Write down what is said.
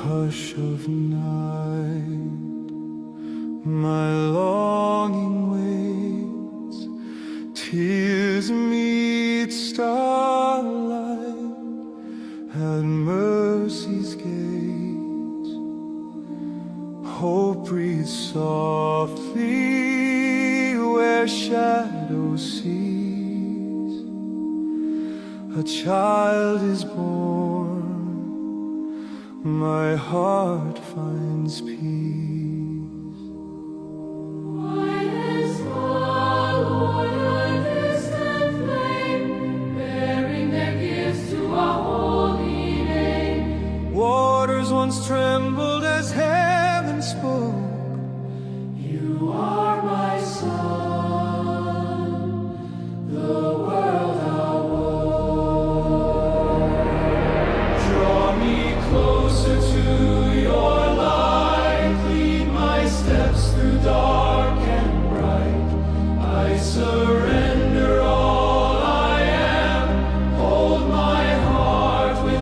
hush of night, my longing waits. Tears meet starlight at mercy's gates. Hope breathes softly where shadow sees. A child is born, my heart finds peace. White and scarlet, a distant flame, bearing their gifts to our holy name. Waters once trembled as